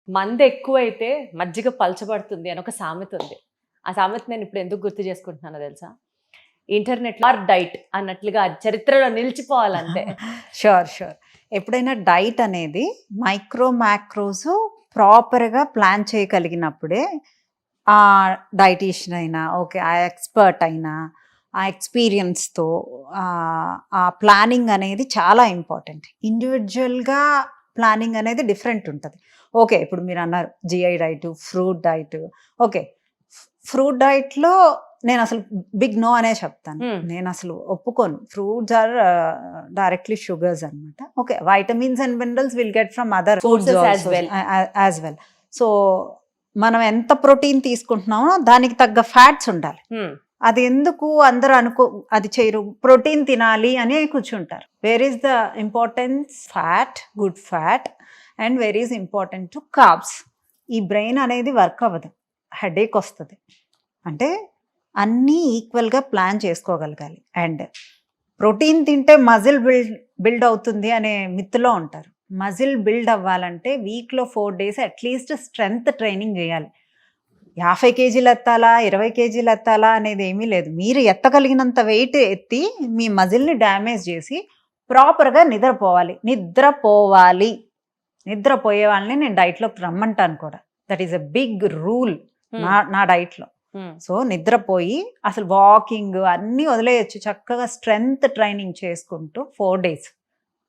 మంది ఎక్కువైతే మజ్జిగ పలచబడుతుంది అని ఒక సామెత ఉంది. ఆ సామెత నేను ఇప్పుడు ఎందుకు గుర్తు చేసుకుంటున్నానో తెలుసా? ఇంటర్నెట్ ఆర్ డైట్ అన్నట్లుగా చరిత్రలో నిలిచిపోవాలంతే. షూర్. ఎప్పుడైనా డైట్ అనేది మైక్రో మ్యాక్రోస్ ప్రాపర్గా ప్లాన్ చేయగలిగినప్పుడే ఆ డైటీషియన్ అయినా ఓకే, ఆ ఎక్స్పర్ట్ అయినా ఆ ఎక్స్పీరియన్స్తో ఆ ప్లానింగ్ అనేది చాలా ఇంపార్టెంట్. ఇండివిజువల్గా ప్లానింగ్ అనేది డిఫరెంట్ ఉంటుంది. ఓకే, ఇప్పుడు మీరు అన్నారు GI diet, fruit diet. Okay, fruit డైట్లో నేను అసలు బిగ్ నో అనే చెప్తాను. నేను అసలు ఒప్పుకోను. ఫ్రూట్స్ ఆర్ డైరెక్ట్లీ షుగర్స్ అనమాట. Okay, vitamins and minerals will get from other foods as well. So మనం ఎంత ప్రోటీన్ తీసుకుంటున్నామో దానికి తగ్గ ఫ్యాట్స్ ఉండాలి. అది ఎందుకు అందరూ అది చేయరు, ప్రోటీన్ తినాలి అని కూర్చుంటారు. Where is the importance? Fat, good fat, and very is important to carbs. ఈ బ్రెయిన్ అనేది వర్క్ అవ్వదు, హెడేక్ వస్తుంది. అంటే అన్నీ ఈక్వల్గా ప్లాన్ చేసుకోగలగాలి. అండ్ ప్రోటీన్ తింటే మజిల్ బిల్డ్ అవుతుంది అనే మిత్తులో ఉంటారు. మజిల్ బిల్డ్ అవ్వాలంటే వీక్లో 4 days అట్లీస్ట్ స్ట్రెంగ్త్ ట్రైనింగ్ చేయాలి. 50 kgs ఎత్తాలా, 20 kgs ఎత్తాలా అనేది ఏమీ లేదు. మీరు ఎత్తగలిగినంత వెయిట్ ఎత్తి మీ మజిల్ని డ్యామేజ్ చేసి ప్రాపర్గా నిద్రపోయే వాళ్ళని నేను డైట్లోకి రమ్మంటాను కూడా. That is a big rule నా డైట్లో. సో నిద్రపోయి అసలు వాకింగ్ అన్నీ వదిలేయచ్చు, చక్కగా స్ట్రెంగ్త్ ట్రైనింగ్ చేసుకుంటూ 4 days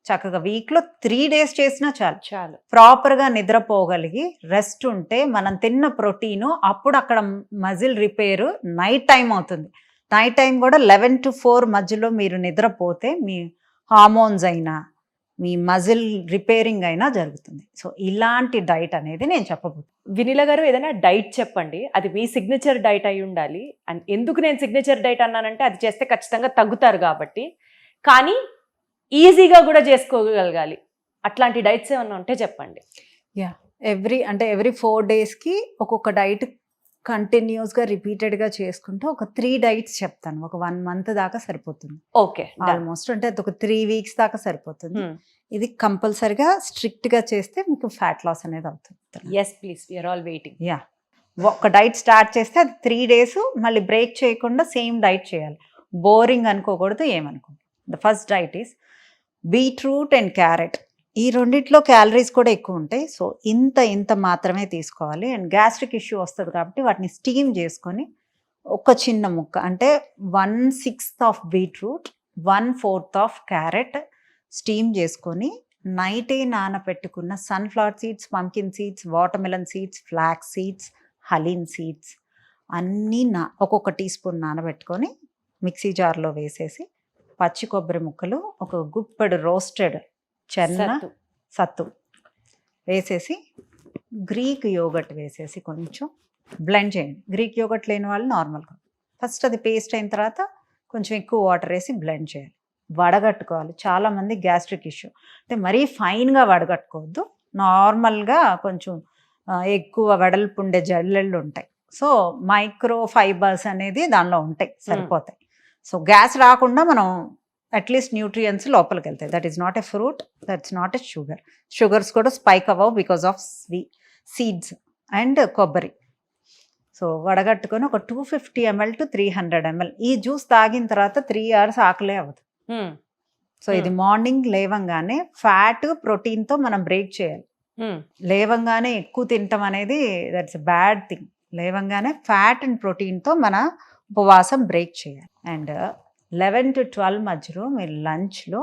చక్కగా వీక్లో 3 days చేసినా చాలు. ప్రాపర్గా నిద్రపోగలిగి రెస్ట్ ఉంటే మనం తిన్న ప్రోటీను అప్పుడు అక్కడ మజిల్ రిపేర్ నైట్ టైం అవుతుంది. నైట్ టైం కూడా 11 to 4 మధ్యలో మీరు నిద్రపోతే మీ హార్మోన్స్ అయినా మీ మజిల్ రిపేరింగ్ అయినా జరుగుతుంది. సో ఇలాంటి డైట్ అనేది నేను చెప్పబోతున్నాను. వినీల గారు, ఏదైనా డైట్ చెప్పండి, అది మీ సిగ్నేచర్ డైట్ అయి ఉండాలి. అండ్ ఎందుకు నేను సిగ్నేచర్ డైట్ అన్నానంటే అది చేస్తే ఖచ్చితంగా తగ్గుతారు కాబట్టి, కానీ ఈజీగా కూడా చేసుకోగలగాలి. అట్లాంటి డైట్స్ ఏమన్నా ఉంటే చెప్పండి. ఎవ్రీ 4 daysకి ఒక్కొక్క డైట్ కంటిన్యూస్గా రిపీటెడ్గా చేసుకుంటూ ఒక 3 diets చెప్తాను. ఒక 1 month దాకా సరిపోతుంది. ఓకే, ఆల్మోస్ట్ అంటే ఒక 3 weeks దాకా సరిపోతుంది. ఇది కంపల్సరిగా స్ట్రిక్ట్గా చేస్తే మీకు ఫ్యాట్ లాస్ అనేది అవుతుంది. Yes please, we're all waiting. ఒక డైట్ స్టార్ట్ చేస్తే అది 3 days మళ్ళీ బ్రేక్ చేయకుండా సేమ్ డైట్ చేయాలి. బోరింగ్ అనుకోకూడదు, ఏమనుకోకూడదు. The first diet is beetroot and carrot. ఈ రెండిట్లో క్యాలరీస్ కూడా ఎక్కువ ఉంటాయి. సో ఇంత మాత్రమే తీసుకోవాలి. అండ్ గ్యాస్ట్రిక్ ఇష్యూ వస్తుంది కాబట్టి వాటిని స్టీమ్ చేసుకొని ఒక చిన్న ముక్క అంటే 1/6 of beetroot, 1/4 of carrot steam చేసుకొని నైటే నానబెట్టుకున్న sunflower seeds, pumpkin seeds, watermelon seeds, flax seeds, halim seeds అన్నీ ఒక్కొక్క టీస్పూన్ నానబెట్టుకొని మిక్సీ జార్లో వేసేసి పచ్చి కొబ్బరి ముక్కలు, ఒక గుప్పెడు రోస్టెడ్ సత్తు వేసేసి గ్రీక్ యోగట్ వేసేసి కొంచెం బ్లెండ్ చేయండి. గ్రీక్ యోగట్ లేని వాళ్ళు నార్మల్గా ఫస్ట్ అది పేస్ట్ అయిన తర్వాత కొంచెం ఎక్కువ వాటర్ వేసి బ్లెండ్ చేయాలి. వడగట్టుకోవాలి. చాలామంది గ్యాస్ట్రిక్ ఇష్యూ అంటే మరీ ఫైన్గా వడగట్టుకోవద్దు, నార్మల్గా కొంచెం ఎక్కువ వెడల్పు ఉండే జల్లెళ్ళు ఉంటాయి. సో మైక్రో ఫైబర్స్ అనేది దానిలో ఉంటాయి, సరిపోతాయి. సో గ్యాస్ రాకుండా మనం అట్లీస్ట్ న్యూట్రియన్స్ లోపలికి వెళ్తాయి. That is not a fruit, that's not a sugar. Sugars కూడా స్పైక్ అవ్వవు బికాస్ ఆఫ్ సీడ్స్ అండ్ కొబ్బరి. సో వడగట్టుకొని ఒక 250 ml to 300 ml ఈ జ్యూస్ తాగిన తర్వాత 3 hours ఆకలే అవ్వదు. సో ఇది మార్నింగ్ లేవంగానే ఫ్యాట్ ప్రోటీన్తో మనం బ్రేక్ చేయాలి. లేవంగానే ఎక్కువ తినటం అనేది దట్స్ ఎ బ్యాడ్ థింగ్. లేవంగానే ఫ్యాట్ అండ్ ప్రోటీన్తో మన ఉపవాసం బ్రేక్ చేయాలి. అండ్ 11 to 12 మధ్యలో మీరు లంచ్లో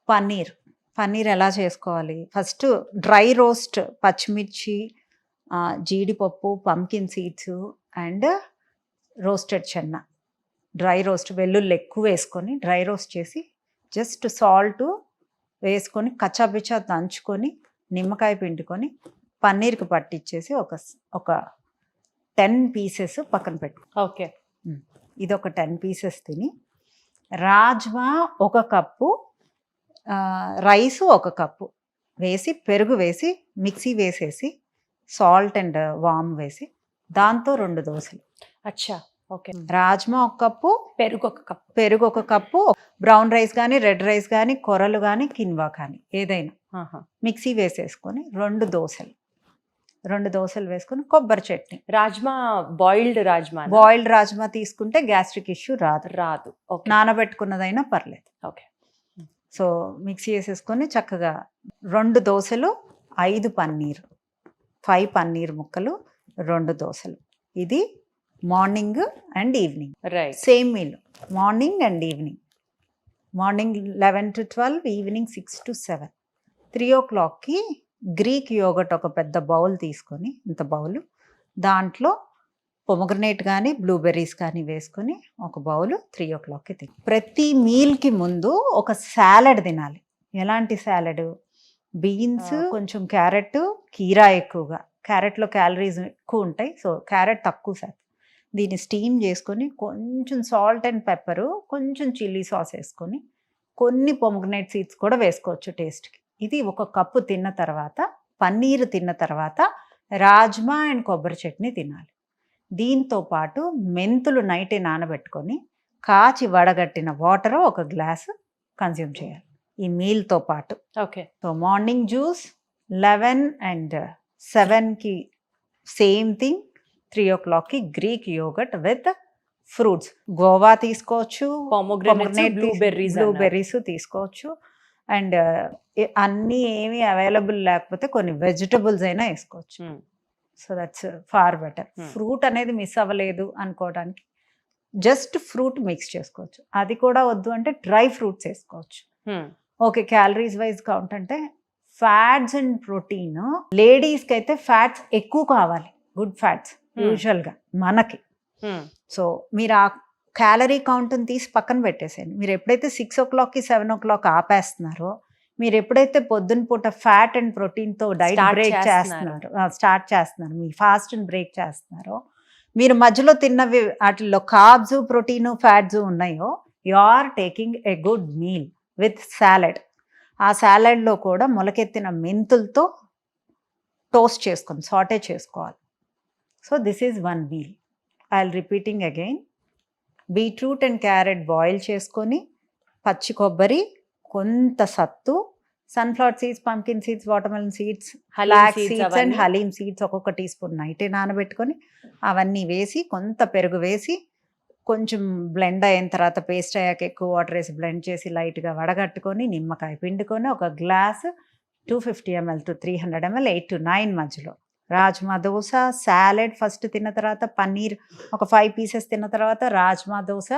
పన్నీర్ ఎలా చేసుకోవాలి? ఫస్ట్ డ్రై రోస్ట్ పచ్చిమిర్చి, జీడిపప్పు, pumpkin seeds and roasted Chenna, dry roast, వెల్లుల్లి ఎక్కువ వేసుకొని డ్రై రోస్ట్ చేసి జస్ట్ సాల్ట్ వేసుకొని కచ్చాపిచ్చా దంచుకొని నిమ్మకాయ పిండుకొని పన్నీర్కి పట్టించేసి ఒక 10 pieces పక్కన పెట్టు. ఓకే, ఇది ఒక 10 pieces తిని, రాజ్మా 1 కప్పు, రైస్ 1 కప్పు వేసి పెరుగు వేసి మిక్సీ వేసేసి సాల్ట్ అండ్ వామ్ వేసి దాంతో 2 దోశలు. అచ్చా, ఓకే. రాజ్మా 1 కప్పు, పెరుగు 1 కప్పు, బ్రౌన్ రైస్ కానీ రెడ్ రైస్ కానీ కొరలు కానీ కిన్వా కానీ ఏదైనా మిక్సీ వేసేసుకొని 2 దోశలు. 2 దోశలు వేసుకొని కొబ్బరి చట్నీ. రాజ్మా బాయిల్డ్ రాజ్మా బాయిల్డ్ రాజ్మా తీసుకుంటే గ్యాస్ట్రిక్ ఇష్యూ రాదు. రాదు. ఓకే. నానబెట్టుకున్నదైనా పర్లేదు. ఓకే. సో మిక్సీ వేసేసుకొని చక్కగా 2 దోశలు, 5 పన్నీర్, 5 పన్నీర్ ముక్కలు, 2 దోశలు. ఇది morning and evening. Right. Same meal morning and evening. Morning 11 to 12, evening 6 to 7. 3 o'clockకి గ్రీక్ యోగట్ ఒక పెద్ద బౌల్ తీసుకొని, ఇంత బౌలు, దాంట్లో పొమగ్రనేట్ కానీ బ్లూబెర్రీస్ కానీ వేసుకొని ఒక బౌలు 3 o'clockకి తిని. ప్రతి మీల్కి ముందు ఒక సాలడ్ తినాలి. ఎలాంటి సాలడ్? బీన్స్, కొంచెం క్యారెట్, కీరా ఎక్కువగా. క్యారెట్లో క్యాలరీస్ ఎక్కువ ఉంటాయి, సో క్యారెట్ తక్కువ శాతం. దీన్ని స్టీమ్ చేసుకొని కొంచెం సాల్ట్ అండ్ పెప్పరు, కొంచెం చిల్లీ సాస్ వేసుకొని, కొన్ని పొమగ్రనేట్ సీడ్స్ కూడా వేసుకోవచ్చు టేస్ట్కి. ఇది ఒక కప్పు తిన్న తర్వాత, పన్నీర్ తిన్న తర్వాత రాజ్మా అండ్ కొబ్బరి చట్నీ తినాలి. దీంతో పాటు మెంతులు నైటే నానబెట్టుకొని కాచి వడగట్టిన వాటర్ ఒక గ్లాసు కన్జ్యూమ్ చేయాలి ఈ మీల్తో పాటు. Okay. So morning juice 11 and 7కి సేమ్ థింగ్, 3 o'clockకి Greek yogurt with fruits. Guava తీసుకోవచ్చు, బ్లూబెర్రీస్ తీసుకోవచ్చు, అండ్ అన్నీ ఏమీ అవైలబుల్ లేకపోతే కొన్ని వెజిటబుల్స్ అయినా వేసుకోవచ్చు. So that's far better. Fruit అనేది మిస్ అవ్వలేదు అనుకోవడానికి జస్ట్ ఫ్రూట్ మిక్స్ చేసుకోవచ్చు. అది కూడా వద్దు అంటే డ్రై ఫ్రూట్స్ వేసుకోవచ్చు. ఓకే. క్యాలరీస్ వైజ్ కౌంట్ అంటే ఫ్యాట్స్ అండ్ ప్రోటీన్, లేడీస్కి అయితే ఫ్యాట్స్ ఎక్కువ కావాలి, గుడ్ ఫ్యాట్స్ యూజువల్గా మనకి. సో మీరు ఆ క్యాలరీ కౌంట్ని తీసి పక్కన పెట్టేసేయండి. మీరు ఎప్పుడైతే 6 o'clockకి 7 o'clock ఆపేస్తున్నారో, మీరు ఎప్పుడైతే పొద్దున పూట ఫ్యాట్ అండ్ ప్రోటీన్తో డైట్ బ్రేక్ స్టార్ట్ చేస్తున్నారు, మీ ఫాస్ట్ అండ్ బ్రేక్ చేస్తున్నారో, మీరు మధ్యలో తిన్నవి వాటిల్లో కార్బ్స్, ప్రోటీన్, ఫ్యాట్స్ ఉన్నాయో, you are taking a good meal with salad. ఆ సాలడ్లో కూడా మొలకెత్తిన మెంతులతో టోస్ట్ చేసుకొని సాటే చేసుకోవాలి. So this is 1 meal. I will repeating again. Beetroot and carrot boil చేసుకొని, పచ్చి కొబ్బరి, కొంత సత్తు, sunflower seeds, pumpkin seeds, watermelon seeds, flax seeds and halim seeds ఒక్కొక్క టీ స్పూన్ నైటే నానబెట్టుకొని అవన్నీ వేసి, కొంత పెరుగు వేసి, కొంచెం బ్లెండ్ అయిన తర్వాత పేస్ట్ అయ్యాక ఎక్కువ వాటర్ వేసి బ్లెండ్ చేసి లైట్గా వడగట్టుకొని, నిమ్మకాయ పిండుకొని ఒక glass 250 ml to 300 ml 8 to 9 మధ్యలో రాజ్మా దోశ, సాలెడ్ ఫస్ట్ తిన్న తర్వాత, పన్నీర్ ఒక 5 pieces తిన్న తర్వాత రాజ్మా దోశ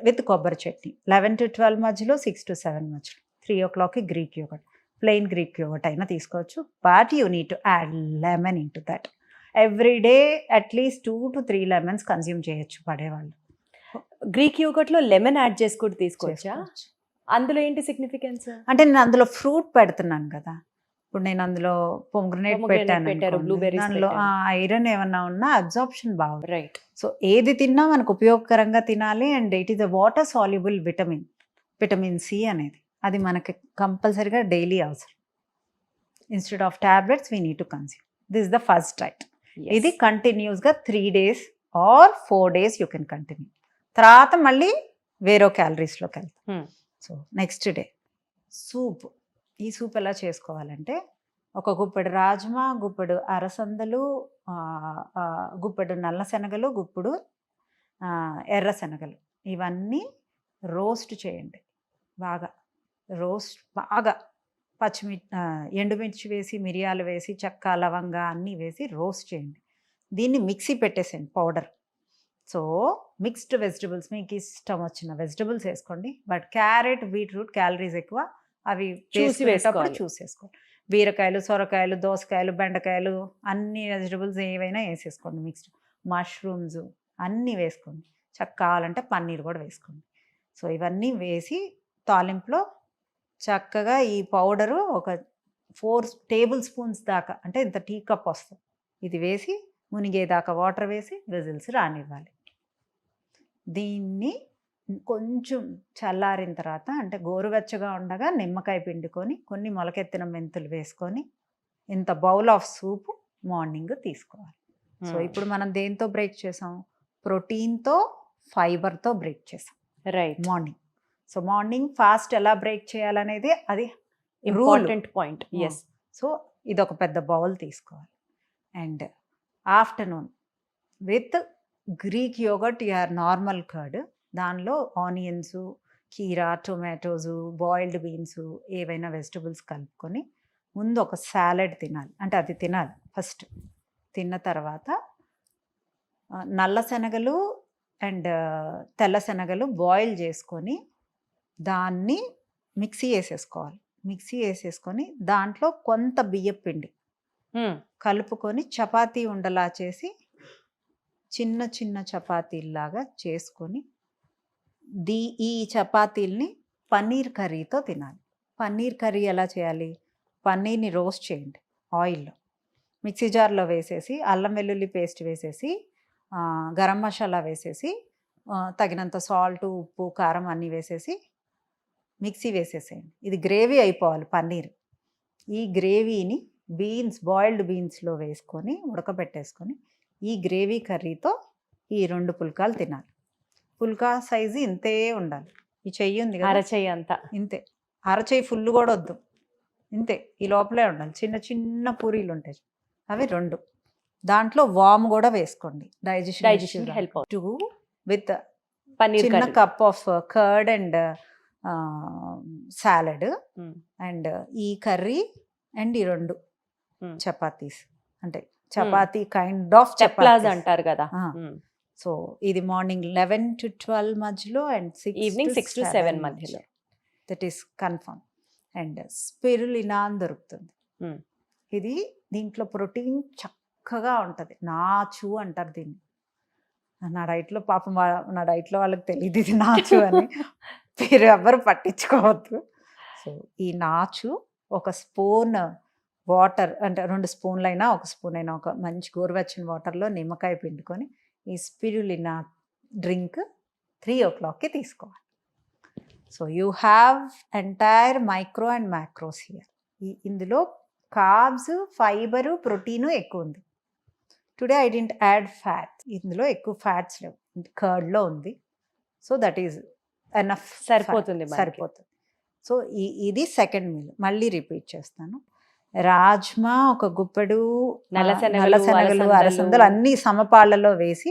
విత్ కొబ్బరి చట్నీ. 11 to 12 మధ్యలో, 6 to 7 మధ్యలో. 3 o'clockకి Greek yogurt, plain Greek yogurt అయినా తీసుకోవచ్చు. But you need to add lemon into that. Every day at least 2 to 3 lemons consume చేయొచ్చు పడేవాళ్ళు. గ్రీక్ యోగట్లో లెమన్ యాడ్ చేసుకుంటూ తీసుకోవచ్చా? అందులో ఏంటి సిగ్నిఫికెన్స్? అంటే నేను అందులో ఫ్రూట్ పెడుతున్నాను కదా, ఇప్పుడు నేను అందులో పొమగ్రనేట్ పెట్టాను, దానిలో ఐరన్ ఏమన్నా ఉన్నా అబ్జార్ప్షన్ బాగుంది. రైట్. సో ఏది తిన్నా మనకు ఉపయోగకరంగా తినాలి. And it is a water soluble vitamin C అనేది, అది మనకి కంపల్సరీగా డైలీ అవసరం. Instead of tablets we need to consume. This is the first diet. ఇది కంటిన్యూస్గా 3 days or 4 days you can continue. తర్వాత మళ్ళీ వేరే క్యాలరీస్లోకి వెళ్తాం. So next day soup. ఈ సూప్ ఎలా చేసుకోవాలంటే, ఒక గుప్పెడు రాజ్మా, గుప్పెడు అరసందలు, గుప్పెడు నల్ల శనగలు, గుప్పుడు ఎర్ర శనగలు, ఇవన్నీ రోస్ట్ చేయండి. బాగా ఎండుమిర్చి వేసి, మిరియాలు వేసి, చెక్క, లవంగా అన్నీ వేసి రోస్ట్ చేయండి. దీన్ని మిక్సీ పెట్టేసేయండి పౌడర్. సో మిక్స్డ్ వెజిటబుల్స్, మీకు ఇష్టం వచ్చిన వెజిటబుల్స్ వేసుకోండి. బట్ క్యారెట్, బీట్రూట్ క్యాలరీస్ ఎక్కువ, అవి చూసి వేసుకోవాలి. బీరకాయలు, సొరకాయలు, దోసకాయలు, బెండకాయలు, అన్ని వెజిటబుల్స్ ఏవైనా వేసేసుకోండి. మిక్స్డ్ మష్రూమ్స్ అన్నీ వేసుకోండి. కావాలంటే పన్నీర్ కూడా వేసుకోండి. సో ఇవన్నీ వేసి తాలింపులో చక్కగా ఈ పౌడరు ఒక 4 tablespoons దాకా, అంటే ఇంత టీ కప్ వస్తుంది, ఇది వేసి మునిగేదాకా వాటర్ వేసి విజిల్స్ రానివ్వాలి. దీన్ని కొంచెం చల్లారిన తర్వాత, అంటే గోరువెచ్చగా ఉండగా నిమ్మకాయ పిండుకొని, కొన్ని మొలకెత్తిన మెంతులు వేసుకొని, ఇంత బౌల్ ఆఫ్ సూప్ మార్నింగ్ తీసుకోవాలి. సో ఇప్పుడు మనం దేంతో బ్రేక్ చేసాం? ప్రోటీన్తో, ఫైబర్తో బ్రేక్ చేసాం. Right. Morning. So morning fast ఎలా బ్రేక్ చేయాలనేది అది ఇంపార్టెంట్ పాయింట్. ఎస్. సో ఇది ఒక పెద్ద బౌల్ తీసుకోవాలి. And afternoon with Greek yogurt your normal curd, దానిలో ఆనియన్స్, కీరా, టొమాటోస్, బాయిల్డ్ బీన్స్, ఏవైనా వెజిటబుల్స్ కలుపుకొని ముందు ఒక సాలెడ్ తినాలి. అంటే అది తినాలి ఫస్ట్. తిన్న తర్వాత నల్ల శనగలు అండ్ తెల్ల శనగలు బాయిల్ చేసుకొని దాన్ని మిక్సీ వేసేసుకోవాలి. మిక్సీ వేసేసుకొని దాంట్లో కొంత బియ్యపు పిండి కలుపుకొని చపాతీ ఉండలా చేసి చిన్న చిన్న చపాతీల్లాగా చేసుకొని ఈ చపాతీల్ని పన్నీర్ కర్రీతో తినాలి. పన్నీర్ కర్రీ ఎలా చేయాలి? పన్నీర్ని రోస్ట్ చేయండి ఆయిల్లో, మిక్సీ జార్లో వేసేసి అల్లం వెల్లుల్లి పేస్ట్ వేసేసి గరం మసాలా వేసేసి తగినంత సాల్ట్, ఉప్పు, కారం అన్నీ వేసేసి మిక్సీ వేసేసేయండి. ఇది గ్రేవీ అయిపోవాలి పన్నీర్. ఈ గ్రేవీని బాయిల్డ్ బీన్స్లో వేసుకొని ఉడకబెట్టేసుకొని ఈ గ్రేవీ కర్రీతో ఈ 2 పుల్కాలు తినాలి. పుల్కా సైజు ఇంతే ఉండాలి. ఈ చెయ్యి ఉంది కదా, అరచెయ్యి అంతా ఇంతే. అరచెయ్యి ఫుల్ కూడా వద్దు, ఇంతే. ఈ లోపలే ఉండాలి. చిన్న చిన్న పూరీలు ఉంటాయి అవి 2. దాంట్లో వామ్ కూడా వేసుకోండి, డైజెషన్ హెల్ప్ 2 విత్ పన్నీర్ చిన్న cup of curd and salad and ఈ కర్రీ అండ్ ఈ 2 చపాతీస్. అంటే చపాతీ కైండ్ ఆఫ్ చపాతీ అంటారు కదా. సో ఇది మార్నింగ్ 11 to 12 మధ్యలో అండ్ ఈవినింగ్ 6 to 7 మధ్యలో. That is confirm. And spirulina అని దొరుకుతుంది. ఇది దీంట్లో ప్రోటీన్ చక్కగా ఉంటుంది. నాచు అంటారు దీన్ని. నా డైట్లో పాపం నా డైట్లో వాళ్ళకి తెలియదు ఇది నాచు అని. మీరు ఎవ్వరు పట్టించుకోవద్దు. సో ఈ నాచు ఒక స్పూన్ వాటర్, అంటే 2 స్పూన్లైనా 1 స్పూన్ అయినా, ఒక మంచి గోరువెచ్చని వాటర్లో నిమ్మకాయ పిండుకొని ఈ స్పిరులినా డ్రింక్ 3 o'clockకి తీసుకోవాలి. So you have entire micro and macros here. ఇందులో కార్బ్స్, ఫైబరు, ప్రోటీను ఎక్కువ ఉంది. Today I didn't add fats. ఇందులో ఎక్కువ ఫ్యాట్స్ లేవు, కర్డ్లో ఉంది. సో దట్ ఈజ్ ఎనఫ్, సరిపోతుంది. సో ఇది సెకండ్ మీల్. మళ్ళీ రిపీట్ చేస్తాను. రాజ్మా ఒక గుప్పెడు, నల్లశనగలు, అలసందలు అన్ని సమపాళ్లలో వేసి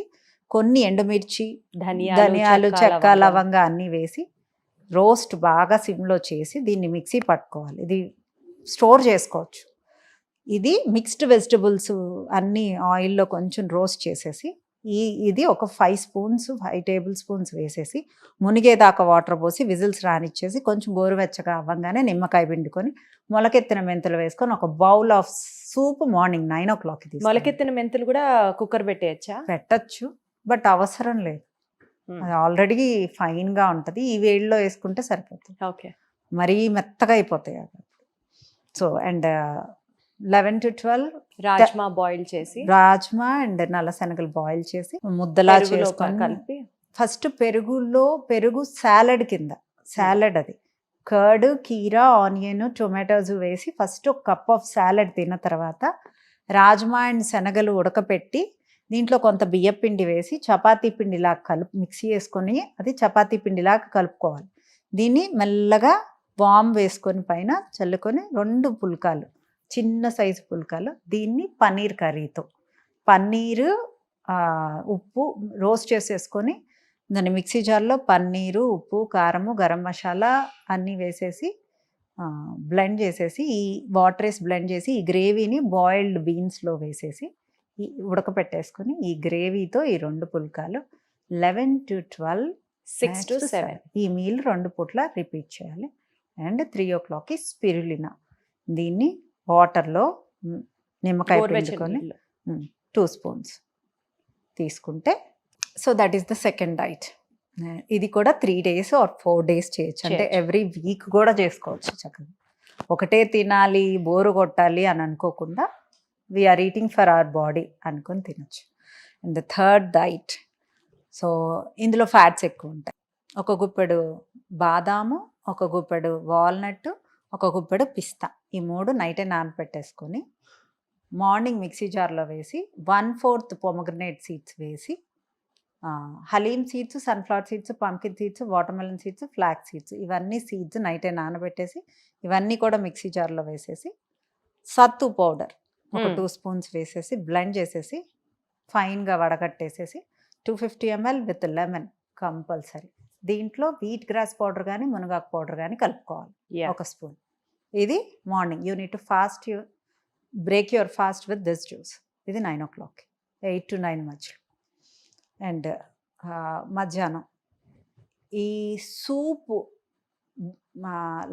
కొన్ని ఎండుమిర్చి, ధనియాలు, చెక్క, లవంగా అన్నీ వేసి రోస్ట్ బాగా సిమ్లో చేసి దీన్ని మిక్సీ పట్టుకోవాలి. ఇది స్టోర్ చేసుకోవచ్చు. ఇది మిక్స్డ్ వెజిటబుల్స్ అన్నీ ఆయిల్లో కొంచెం రోస్ట్ చేసేసి ఇది ఒక 5 టేబుల్ స్పూన్స్ వేసేసి మునిగేదాకా వాటర్ పోసి విజిల్స్ రానిచ్చేసి కొంచెం గోరువెచ్చగా అవ్వగానే నిమ్మకాయ పిండుకొని మొలకెత్తిన మెంతులు వేసుకొని ఒక బౌల్ ఆఫ్ సూప్ మార్నింగ్ 9 o'clockకి తీసుకోవాలి. మొలకెత్తిన మెంతులు కూడా కుక్కర్ పెట్టేయచ్చా? పెట్టచ్చు, బట్ అవసరం లేదు. అది ఆల్రెడీ ఫైన్గా ఉంటుంది. ఈ వేడిలో వేసుకుంటే సరిపోతుంది. ఓకే, మరీ మెత్తగా అయిపోతాయి. So and 11 to 12 rajma boil చేసి, రాజ్మా అండ్ నల్ల శనగలు బాయిల్ చేసి ముద్దలా చేసుకొని కలిపి ఫస్ట్ పెరుగు సాలడ్ కింద, సాలడ్ అది కర్డ్, కీరా, ఆనియన్, టొమాటోస్ వేసి ఫస్ట్ ఒక కప్ ఆఫ్ సాలడ్ తిన్న తర్వాత రాజ్మా అండ్ శనగలు ఉడకపెట్టి దీంట్లో కొంత బియ్యపు పిండి వేసి చపాతీ పిండిలాగా మిక్సీ వేసుకొని అది చపాతీ పిండిలాగా కలుపుకోవాలి. దీన్ని మెల్లగా వామ్ వేసుకొని పైన చల్లుకొని 2 పుల్కాలు, చిన్న సైజు పుల్కాలు, దీన్ని పన్నీర్ కర్రీతో, పన్నీరు, ఉప్పు రోస్ట్ చేసేసుకొని దాన్ని మిక్సీ జార్లో పన్నీరు, ఉప్పు, కారము, గరం మసాలా అన్నీ వేసేసి బ్లెండ్ చేసేసి ఈ వాటర్ వేసి బ్లెండ్ చేసి ఈ గ్రేవీని బాయిల్డ్ బీన్స్లో వేసేసి ఉడకపెట్టేసుకొని ఈ గ్రేవీతో ఈ 2 పుల్కాలు 11 to 12, 6 to 7 ఈ మీల్ 2 పూట్ల రిపీట్ చేయాలి. అండ్ 3 o'clockకి స్పిరులినా, దీన్ని వాటర్లో నిమ్మకాయ పిండుకొని 2 spoons తీసుకుంటే, so that is the second diet. ఇది కూడా 3 days or 4 days చేయొచ్చు. అంటే ఎవ్రీ వీక్ కూడా చేసుకోవచ్చు చక్కగా. ఒకటే తినాలి, బోరు కొట్టాలి అని అనుకోకుండా we're eating for our body అనుకొని తినచ్చు. And the third diet, so ఇందులో ఫ్యాట్స్ ఎక్కువ ఉంటాయి. ఒక గుప్పెడు బాదాము, ఒక గుప్పెడు వాల్నట్, ఒక గుప్పెడు పిస్తా, ఈ 3 నైటే నానపెట్టేసుకొని మార్నింగ్ మిక్సీ జార్లో వేసి 1/4 పొమగ్రనేట్ సీడ్స్ వేసి halim seeds, sunflower seeds, pumpkin seeds, watermelon seeds, flax seeds, ఇవన్నీ సీడ్స్ నైటే నానబెట్టేసి ఇవన్నీ కూడా మిక్సీ జార్లో వేసేసి సత్తు పౌడర్ ఒక Hmm. 2 స్పూన్స్ వేసేసి బ్లెండ్ చేసేసి ఫైన్గా వడగట్టేసేసి 250 ml విత్ లెమన్ కంపల్సరీ. దీంట్లో వీట్ గ్రాస్ పౌడర్ కానీ మునగాకు పౌడర్ కానీ కలుపుకోవాలి Yeah. ఒక స్పూన్. ఇది morning you need to break your fast with this juice. ఇది 9 o'clock, 8 to 9 మధ్యలో. అండ్ మధ్యాహ్నం ఈ సూపు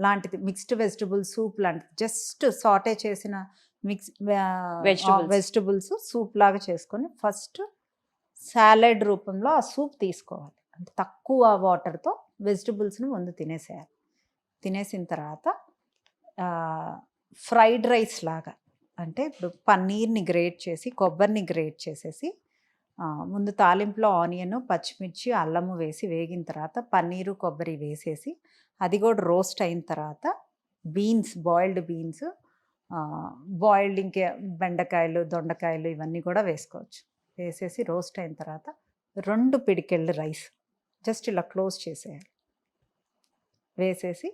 లాంటిది, మిక్స్డ్ వెజిటబుల్ సూప్ లాంటిది, జస్ట్ సాటే చేసిన మిక్స్ Vegetables. వెజిటబుల్స్ సూప్ లాగా చేసుకొని ఫస్ట్ సాలెడ్ రూపంలో ఆ సూప్ తీసుకోవాలి. అంటే తక్కువ వాటర్తో వెజిటబుల్స్ని ముందు తినేసేయాలి. తినేసిన తర్వాత ఫ్రైడ్ రైస్ లాగా, అంటే ఇప్పుడు పన్నీర్ని గ్రేట్ చేసి కొబ్బరిని గ్రేట్ చేసేసి ముందు తాలింపులో ఆనియన్, పచ్చిమిర్చి, అల్లము వేసి వేగిన తర్వాత పన్నీరు కొబ్బరి వేసేసి అది కూడా రోస్ట్ అయిన తర్వాత బీన్స్, బాయిల్డ్ బీన్స్, బాయిల్డ్ ఇంకే బెండకాయలు, దొండకాయలు ఇవన్నీ కూడా వేసుకోవచ్చు. వేసేసి రోస్ట్ అయిన తర్వాత 2 పిడికెళ్ళు రైస్ జస్ట్ ఇలా క్లోజ్ చేసేయాలి. వేసేసి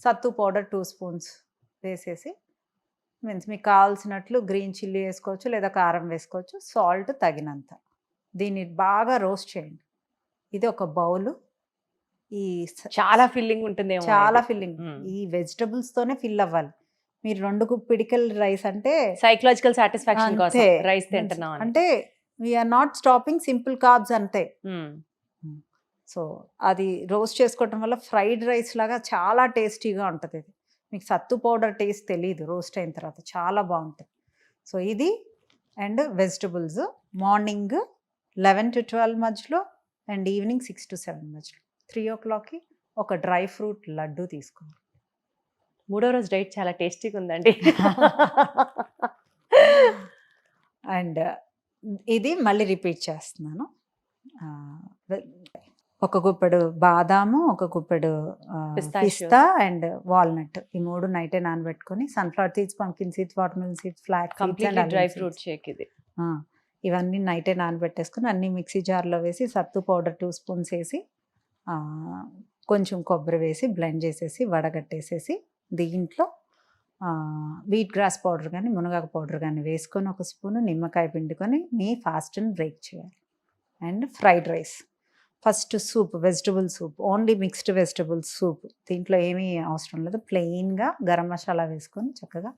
సత్తు పౌడర్ 2 స్పూన్స్ వేసేసి, మీన్స్ మీకు కావాల్సినట్లు గ్రీన్ చిల్లీ వేసుకోవచ్చు లేదా కారం వేసుకోవచ్చు, సాల్ట్ తగినంత. దీన్ని బాగా రోస్ట్ చేయండి. ఇది ఒక బౌలు. ఈ చాలా ఫిల్లింగ్ ఉంటుందేమో. చాలా ఫిల్లింగ్. ఈ వెజిటబుల్స్ తోనే ఫిల్ అవ్వాలి. మీరు 2 పిడికల్ రైస్ అంటే సైకలాజికల్ సాటిస్ఫాక్షన్ కోసం అంతే. రైస్ తింటున్నాం అని. అంటే we're not stopping, simple carbs అంతే. సో అది రోస్ట్ చేసుకోవటం వల్ల ఫ్రైడ్ రైస్ లాగా చాలా టేస్టీగా ఉంటుంది. ఇది మీకు సత్తు పౌడర్ టేస్ట్ తెలియదు రోస్ట్ అయిన తర్వాత, చాలా బాగుంటుంది. సో ఇది అండ్ వెజిటబుల్స్ మార్నింగ్ 11 to 12 మధ్యలో అండ్ ఈవినింగ్ 6 to 7 మధ్యలో. 3 o'clockకి ఒక డ్రై ఫ్రూట్ లడ్డు తీసుకోవాలి. 3వ రోజు డైట్ చాలా టేస్టీగా ఉందండి. అండ్ ఇది మళ్ళీ రిపీట్ చేస్తున్నాను. ఒక గుప్పెడు బాదాము, ఒక గుప్పెడు Pistachios. పిస్తా అండ్ వాల్నట్, ఈ 3 నైటే నానబెట్టుకొని sunflower seeds, pumpkin seeds, watermelon seeds, flax completely dry fruit shake ఇది. ఇవన్నీ నైటే నానబెట్టేసుకొని అన్ని మిక్సీ జార్లో వేసి సత్తు పౌడర్ 2 స్పూన్స్ వేసి కొంచెం కొబ్బరి వేసి బ్లెండ్ చేసేసి వడగట్టేసేసి దీంట్లో వీట్ గ్రాస్ పౌడర్ కానీ మునగాకు పౌడర్ కానీ వేసుకొని ఒక స్పూను నిమ్మకాయ పిండుకొని మీ ఫాస్ట్ని బ్రేక్ చేయాలి. And fried rice first soup, vegetable soup, only mixed vegetable soup. దీంట్లో ఏమీ అవసరం లేదు, ప్లెయిన్గా గరం మసాలా వేసుకొని చక్కగా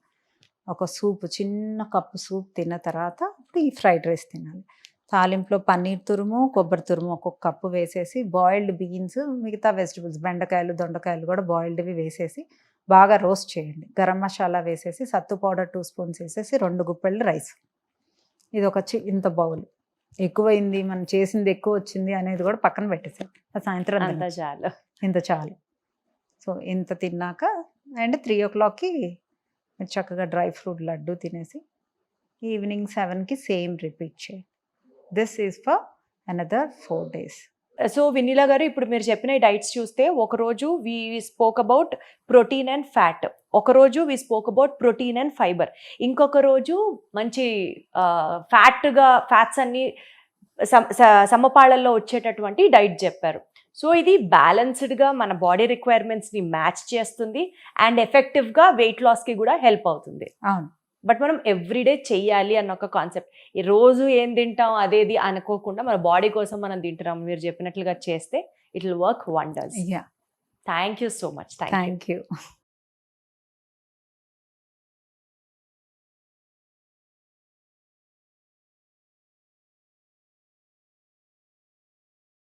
ఒక సూప్, చిన్న కప్పు సూప్ తిన్న తర్వాత ఇప్పుడు ఈ ఫ్రైడ్ రైస్ తినాలి. తాలింపులో పన్నీర్ తురుము, కొబ్బరి తురుము ఒక్కొక్క కప్పు వేసేసి, బాయిల్డ్ బీన్స్, మిగతా వెజిటబుల్స్ బెండకాయలు, దొండకాయలు కూడా బాయిల్డ్వి వేసేసి బాగా రోస్ట్ చేయండి. గరం మసాలా వేసేసి సత్తు పౌడర్ 2 స్పూన్స్ వేసేసి 2 గుప్పెళ్ళు రైస్. ఇది ఒక ఇంత బౌల్. ఎక్కువైంది, మనం చేసింది ఎక్కువ వచ్చింది అనేది కూడా పక్కన పెట్టేసారు. సాయంత్రం అంత చాలు. ఇంత చాలు. సో ఇంత తిన్నాక అండ్ 3 o'clockకి మీరు చక్కగా డ్రై ఫ్రూట్ లడ్డు తినేసి ఈవినింగ్ 7కి సేమ్ రిపీట్ చేయండి. This is for another 4 days. So Vineela garu, ఇప్పుడు మీరు చెప్పిన డైట్స్ చూస్తే ఒకరోజు we spoke about protein and fat, ఒకరోజు we spoke about protein and fibre, ఇంకొక రోజు మంచి ఫ్యాట్స్ అన్ని సమపాళల్లో వచ్చేటటువంటి డైట్ చెప్పారు. సో ఇది బ్యాలెన్స్డ్గా మన బాడీ రిక్వైర్మెంట్స్ని మ్యాచ్ చేస్తుంది అండ్ ఎఫెక్టివ్గా వెయిట్ లాస్కి కూడా హెల్ప్ అవుతుంది. అవును. బట్ మనం ఎవ్రీడే చెయ్యాలి అన్న ఒక కాన్సెప్ట్, ఈ రోజు ఏం తింటాం అదేది అనుకోకుండా మన బాడీ కోసం మనం తింటున్నాం మీరు చెప్పినట్లుగా చేస్తే it will work wonders. Yeah, thank you so much. Thank you.